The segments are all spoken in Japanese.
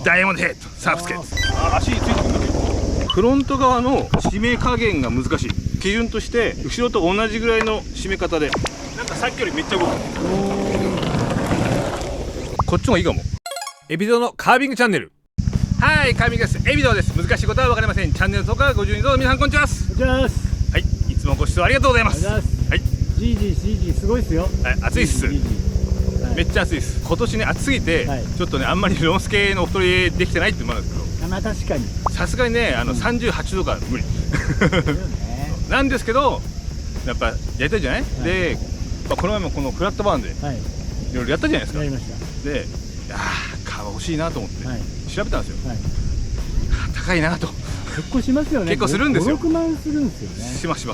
ダイヤモンドヘッドサーフスケート。足についてくるんだけど、フロント側の締め加減が難しい。基準として後ろと同じぐらいの締め方で、なんかさっきよりめっちゃ動く。こっちもいいかも。エビドのカービングチャンネル。はい、カービングです。エビドです。難しいことは分かりません。チャンネルとか52度、皆さんこんにちは。はい、いつもご視聴ありがとうございます。はい、ジージーすごいっすよ。はい、暑いっす。めっちゃ暑いです。今年ね、暑すぎて、ちょっとね、あんまりロンスケのお太りできてないって言うんですけど、まあ確かにさすがにね、38度が無理なんですけど、やっぱやりたいじゃない。で、この前もこのフラットバーンでいろいろやったじゃないですか。やりました。で、カー欲しいなと思って調べたんですよ。高いなと。結構しますよね。結構するんですよ。5、6万するんですよね。します。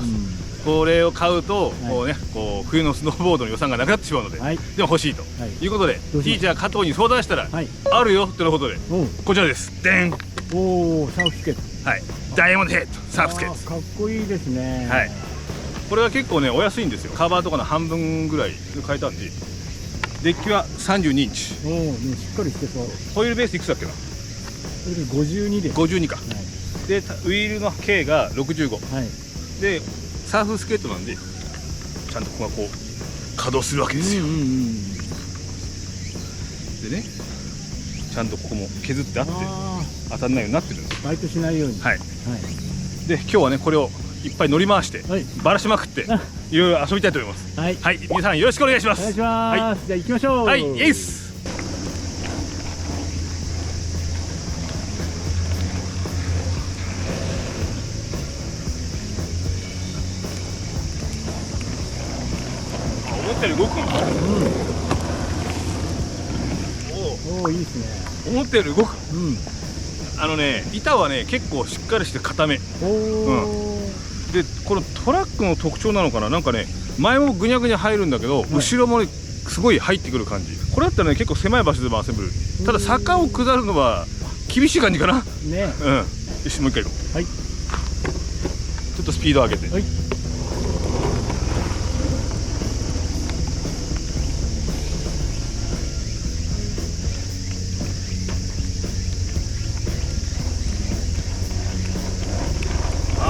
これを買うと、こうね、こう冬のスノーボードの予算がなくなってしまうので、でも欲しいということで、ティーチャー加藤に相談したら、あるよということで、こちらです。でん。おお、サーフスケート。はい。ダイヤモンドヘッドサーフスケート。かっこいいですね。はい。これは結構ね、お安いんですよ。カバーとかの半分ぐらいで買えたんで、デッキは32インチ。おお、しっかりしてそう。ホイールベースいくつだっけな。52で。52か。で、ウィールの径が65。で、サーフスケートなんで、ちゃんとここがこう稼働するわけですよ。でね、ちゃんとここも削ってあって当たらないようになってるんです。バイトしないように。はい。で、今日はね、これをいっぱい乗り回してばらしまくっていろいろ遊びたいと思います。はい、皆さんよろしくお願いします。お願いします。じゃあ行きましょう。はい、イエス。思ったより動く。おお、いいですね。思ったより動く。板はね、結構しっかりして固め。で、このトラックの特徴なのかな、なんかね、前もぐにゃぐにゃ入るんだけど、後ろもね、すごい入ってくる感じ。これだったらね、結構狭い場所でも遊べる。ただ坂を下るのは厳しい感じかな。ね。よし、もう一回行こう。はい。ちょっとスピード上げて。はい。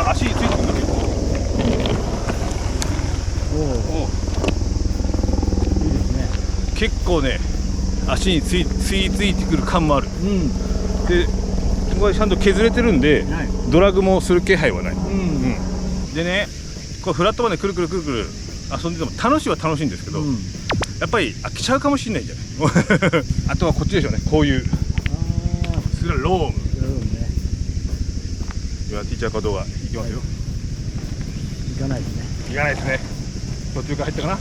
足についてくるんだけど。いいですね。結構ね、足についてくる感もある。で、これちゃんと削れてるんで、ドラグもする気配はない。でね、これフラットバーでくるくる遊んでても楽しいは楽しいんですけど、やっぱり飽きちゃうかもしれないじゃない。あとはこっちでしょうね、こういう。それはローム。ではティーチャー加藤が行きますよ。行かないですね。行かないですね。途中から入ったかな。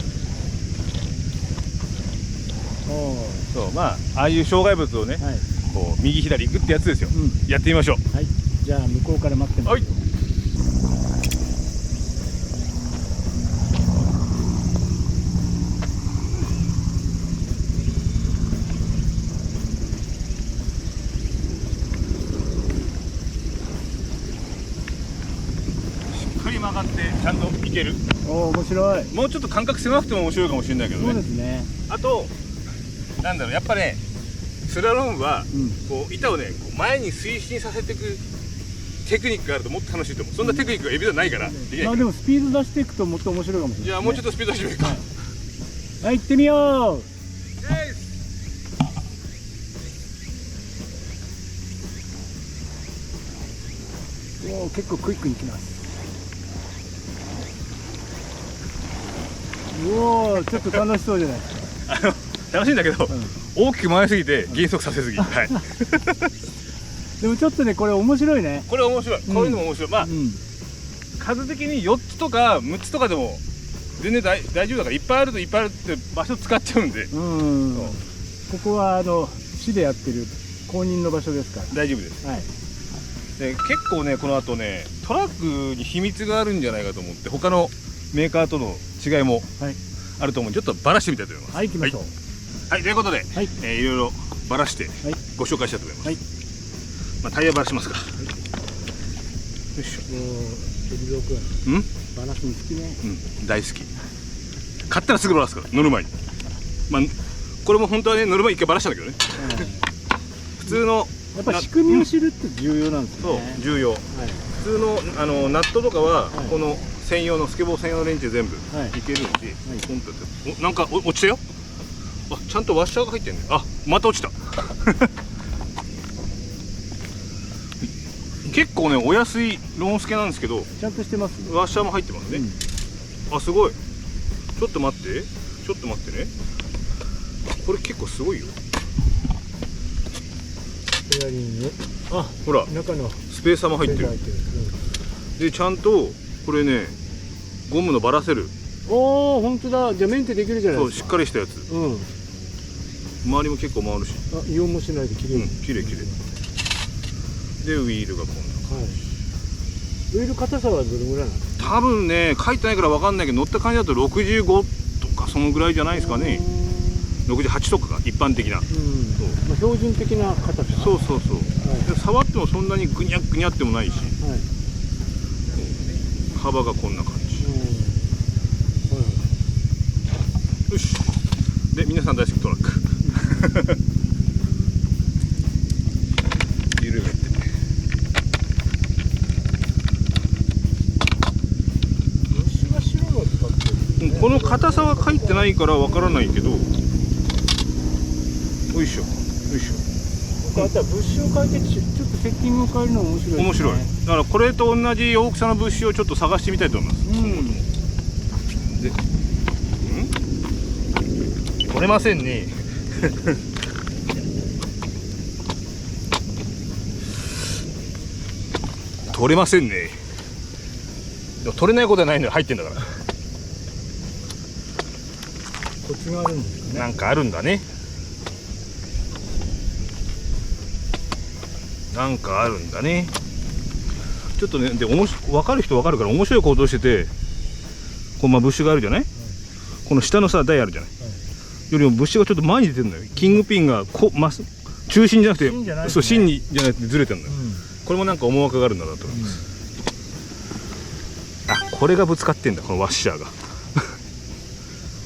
そう、まあああいう障害物をね、こう右左行くってやつですよ。やってみましょう。はい。じゃあ向こうから待ってます。はい。曲がってちゃんといける。面白い。もうちょっと間隔狭くても面白いかもしれないけどね。そうですね。あとなんだろう、やっぱね、スラロームはこう板をね、前に推進させていくテクニックがあるともっと楽しいと思う。そんなテクニックがエビではないからできない。でもスピード出していくともっと面白いかもしれない。じゃあもうちょっとスピード出してみるか。はい、行ってみよう。結構クイックに行きます。おお、ちょっと楽しそうじゃないですか。楽しいんだけど、大きく回りすぎて減速させすぎ。はい。でもちょっとね、これ面白いね。これ面白い。こういうのも面白い。まあ、数的に4つとか6つとかでも全然大丈夫だから、いっぱいあるって場所使っちゃうんで。ここは市でやってる公認の場所ですから大丈夫です。はい。で、結構ね、この後ね、トラックに秘密があるんじゃないかと思って、他のメーカーとの違いもあると思う。ちょっとバラしてみたいと思います。はい、行きましょう。はい、ということで、いろいろバラしてご紹介したいと思います。まあタイヤバラしますか。よいしょ。海老蔵君。バラすの好きね。大好き。買ったらすぐバラすから、乗る前に。まあこれも本当はね、乗る前に一回バラしたんだけどね。普通のやっぱ仕組みを知るって重要なんですそうね。重要。はい普通のナットとかは、はいこの専用のスケボー専用のレンチで全部はいいけるんで、ポンとやっておなんか落ちたよ。あ、ちゃんとワッシャーが入ってんね。あ、また落ちた。結構ねお安いローンスケなんですけど、ちゃんとしてます。ワッシャーも入ってますね。あ、すごい。ちょっと待って、ちょっと待ってね。これ結構すごいよ。ペアリング。あ、ほら中のスペーサーも入ってる。でちゃんとこれねゴムのバラせる、おお、本当だ。じゃあメンテできるじゃないそうしっですか。かりしたやつ。うん。周りも結構回るし、あ、イオンもしないで綺麗に。綺麗綺麗でウィールがこんな。はい。ウィール硬さはどれぐらいなんですか。多分ね書いてないから分かんないけど乗った感じだと65とかそのぐらいじゃないですかね。68とかが一般的な。うん。まあ標準的な硬さ。そうそうそう、はいで触ってもそんなにグニャグニャってもないし、はい。幅がこんな感じ。よし。で皆さん大好きトラック緩めて虫が白の使ってる。この硬さは書いてないからわからないけど、よいしょよいしあとはブッシュを変えてちょっとセッティングを変えるのも面白いですね。ょ。面白い。だからこれと同じ大きさのブッシュをちょっと探してみたいと思います。うん。で取れませんね取れませんね。でも取れないことはないのに入ってんだから。コツがあるんですかね。なんかあるんだね。なんかあるんだね。ちょっとね、で分かる人分かるから面白い行動してて、こうブッシュがあるじゃない、この下のさ台あるじゃない、よりもブッシュがちょっと前に出てるのよ。キングピンが中心じゃなくて、芯じゃないですねそう芯にじゃなくてずれてるのよ、うん。これもなんか思惑があるんだなと思います、あ、これがぶつかってんだ、このワッシャーが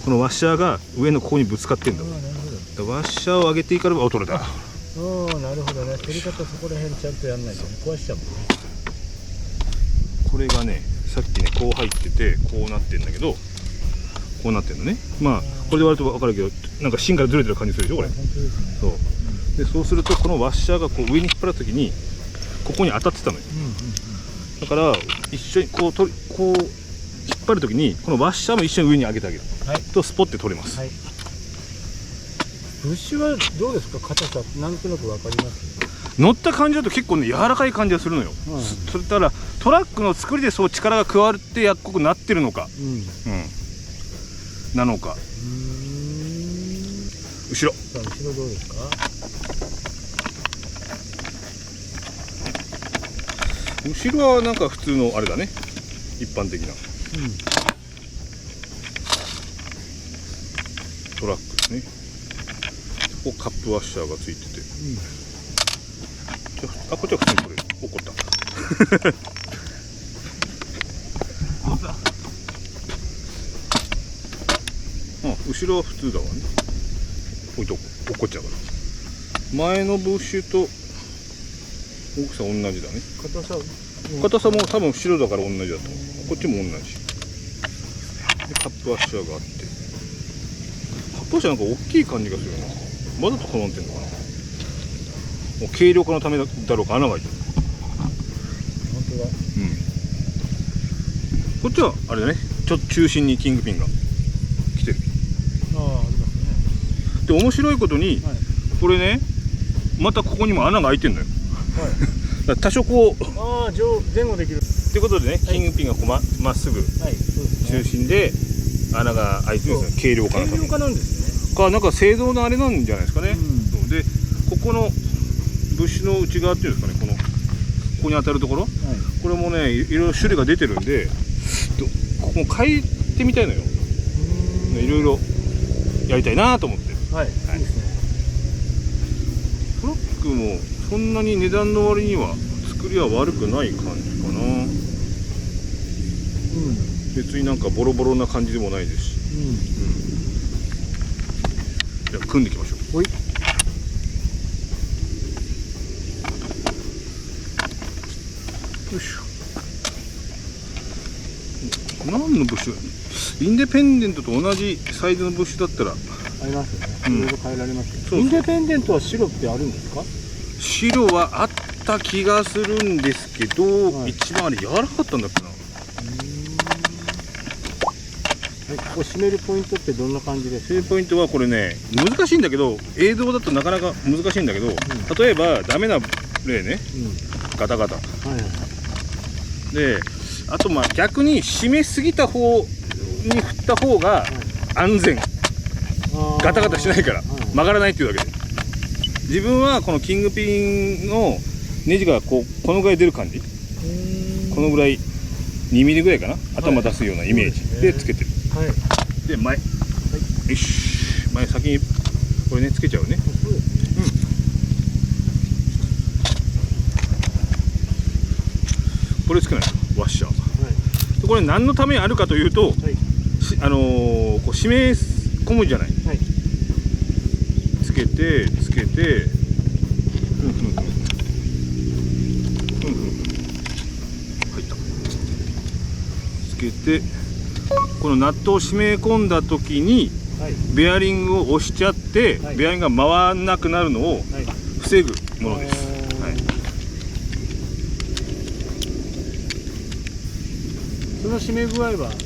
このワッシャーが上のここにぶつかってんだ。ああ、なるほど。ワッシャーを上げていかれば取れた。ああ、なるほどね。取り方そこら辺ちゃんとやんないと壊しちゃうもんね。これがねさっきねこう入っててこうなってんだけど、こうなってんのね。まあこれで割ると分かるけど、なんか芯からずれてる感じするでしょこれ。本当ですね。そうで、そうするとこのワッシャーがこう上に引っ張るときにここに当たってたのよ。だから一緒にこう引っ張るときにこのワッシャーも一緒に上に上げてあげる、はい。とスポッて取れます、はい。ブッシュはどうですか、硬さなんとなくわかります。乗った感じだと結構ね柔らかい感じがするのよ、うんそれたらトラックの作りでそう力が加わってやっこくなってるのか、うん。なのか。後ろさあ後ろどうですか。後ろはなんか普通のあれだね、一般的なトラックですね。ここカップワッシャーがついてて、あ、こっちは普通に取れる。怒った後ろは普通だわね。置いとこう、落っこっちゃうから。前のブッシュと大きさ同じだね。硬さ。硬さも多分白だから同じだと思う。こっちも同じで、カップワッシャーがあって、カップワッシャーなんか大きい感じがするな。わざとこうなってんのかな。もう軽量化のためだろうか、穴が開いてる。本当だ。こっちはあれだね、ちょっと中心にキングピンが来てる。ああ、ありますね。で面白いことに、はい。これねまたここにも穴が開いてるのよ。はい。だから多少こうああ、前後できる。ってことでね、キングピンがこうまっすぐはい、そうですね。中心で穴が開いてるんですよ、軽量化のために。軽量化なんですね。なんか製造のあれなんじゃないですかね、うんそうでここのブッシュの内側っていうんですかね、ここに当たるところ、はい。これもねいろいろ種類が出てるんで、ここも変えてみたいのよ、いろいろやりたいなと思って。はい。いいですね。トラックもそんなに値段の割には作りは悪くない感じかな。別になんかボロボロな感じでもないですし、じゃあ組んでいきましょう。ほい。よいしょ。何のブッシュ？インデペンデントと同じサイズのブッシュだったらありますよね。うんいろいろ変えられますよ。そうそうインデペンデントは白ってあるんですか？白はあった気がするんですけど、はい一番あれ柔らかかったんだっけな。はい、ここ締めるポイントってどんな感じですか？セーポイントはこれね、難しいんだけど、映像だとなかなか難しいんだけど、例えばダメな例ね、ガタガタはいはい。で、あとまあ逆に締めすぎた方に振った方が安全、ガタガタしないから曲がらないっていうだけで、自分はこのキングピンのネジがこのぐらい出る感じ、このぐらい2ミリぐらいかな、頭出すようなイメージでつけてる。はい。で前、よし、前先にこれねつけちゃうね。そうですね。これつけないとワッシャー。はい。でこれ何のためにあるかというと、はい。こう締め込むじゃない。はい。つけてつけて、入った。つけて、このナットを締め込んだ時にはい。ベアリングを押しちゃって、はいベアリングが回らなくなるのをはい。防ぐものです。はい。その締め具合はどうです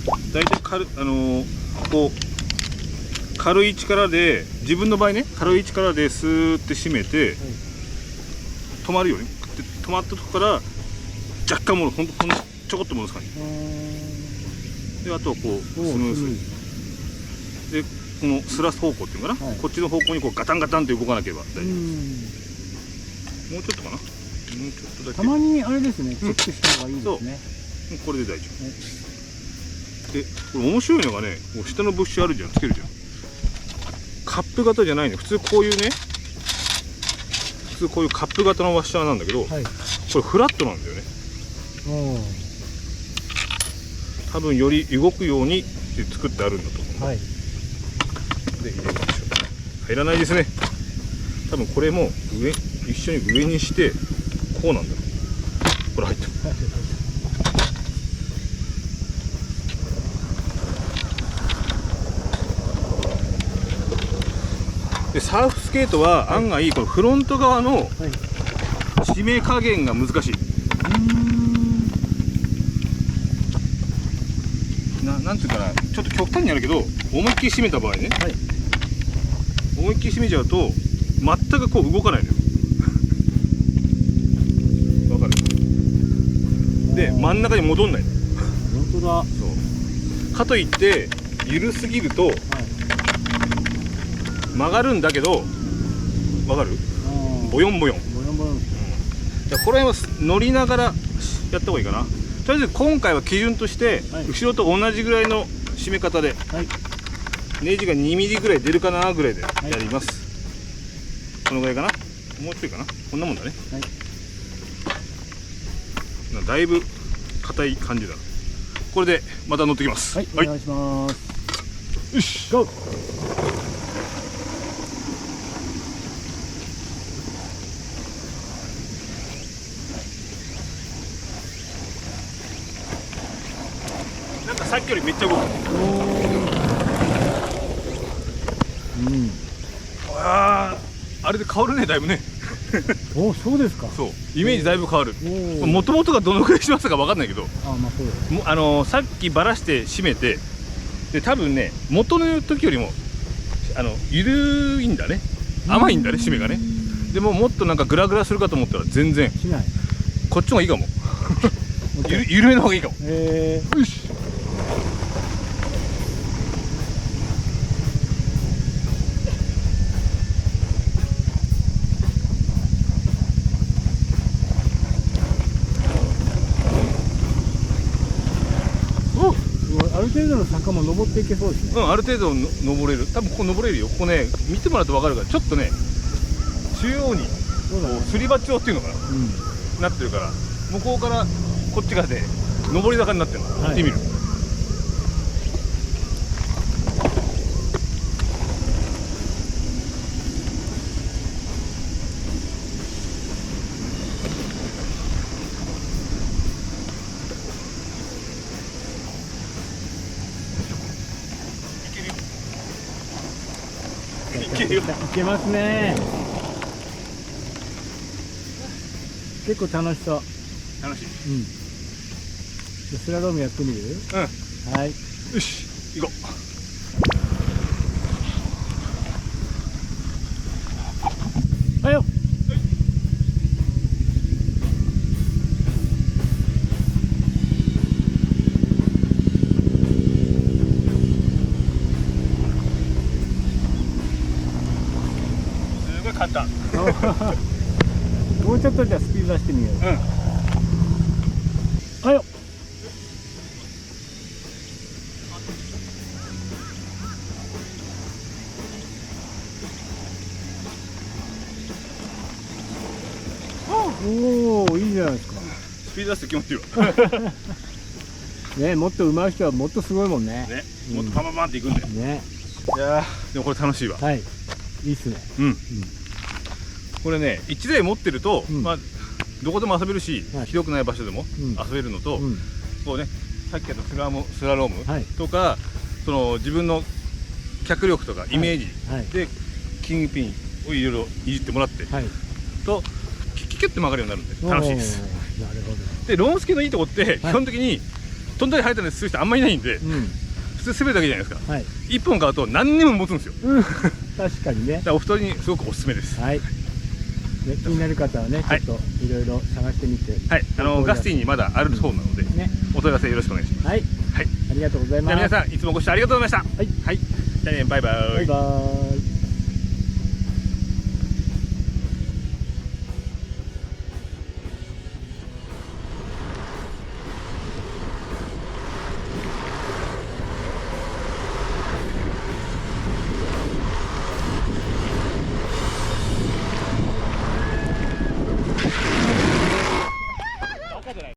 か？大体こう軽い力で、自分の場合ね、軽い力でスーって締めて、止まるよね。で止まったとこから若干ほんとちょこっと戻す感じで、あとはこうスムーズで、このスラス方向っていうのかな、はい、こっちの方向にこうガタンガタンって動かなければ大丈夫です。もうちょっとかな、もうちょっとだけ。たまにあれですね、チェックした方がいいですね。これで大丈夫。で、これ面白いのがね、こう下のブッシュあるじゃん、つけるじゃん。カップ型じゃないの、普通こういうね、普通こういうカップ型のワッシャーなんだけど、はい、これフラットなんだよね。多分より動くようにって作ってあるんだと思う。はい、で入れましょう。入らないですね。多分これも一緒に上にしてこうなんだろう。これ入った。でサーフスケートは案外このフロント側の締め加減が難しい。なんていうかな、ちょっと極端にあるけど、思いっきり締めた場合ね、はい、思いっきり締めちゃうと全くこう動かないのよ。わかる？で真ん中に戻んないの。本当だ。そうかといって緩すぎると、はい、曲がるんだけど、わかる？ボヨンボヨン。この辺は乗りながらやった方がいいかな。とりあえず今回は基準として、はい、後ろと同じぐらいの締め方で、はい、ネジが2ミリぐらい出るかなぐらいでやります、はい、このぐらいかな、もうちょいかな、こんなもんだね、はい、だいぶ硬い感じだな。これでまた乗ってきます。はい、はい、お願いします。よし、ゴー。さっきよりめっちゃ動く。あれで変わるね、だいぶね。お、そうですか。そう、イメージだいぶ変わる。もともとがどのくらいしますか分かんないけど、さっきバラして締めて、で多分ね、元の時よりも緩いんだね、甘いんだね、締めがね。でももっとなんかグラグラするかと思ったら全然しない。こっちの方がいいかも。緩めの方がいいかも。よし。ある程度の坂も登っていけそうですね。ある程度登れる。多分ここ登れるよ。ここね、見てもらうと分かるから、ちょっとね、中央にすり鉢状っていうのかな、なってるから、向こうからこっち側で上り坂になってるの。見てみる。けるよ。いけますね。結構楽しそう。楽しい。うん。じゃあスラロームやってみる？うん。はい。よし、行こはいよ。う。すごい簡単。もうちょっとじゃあスピード出してみよう。うん。はいよ。おお、いいじゃないですか。スピード出して気持ちいいわ。ね、もっと上手い人はもっとすごいもんね。ね、もっとパンパンパンっていくんだよ。ね。いやー、でもこれ楽しいわ。はい。いいっすね。うん。これね、1台持ってると、うんまあどこでも遊べるし、はい広くない場所でもうん遊べるのと、うん。こうね、さっき言ったスラロームはい。とか、その自分の脚力とかイメージはい。でキングピンをいろいろいじってもらってはい。とキュッキュッて曲がるようになるんで楽しいです。おー。なるほど。でローンスケのいいとこって基本的に飛んだり入ったりする人あんまりいないんで、うん。普通滑るだけじゃないですか。はい。1本買うと何にも持つんですよ。うん。確かにねだ。からお二人にすごくおすすめです。はい。で気になる方はね、ちょはいっといろいろ探してみて。はい、ガスティにまだあるそうなので、ね。お問い合わせよろしくお願いします。はい。はい、ありがとうございます。じゃあ皆さんいつもご視聴ありがとうございました。はい。はい、じゃあね、バイバイ。バイバーイ。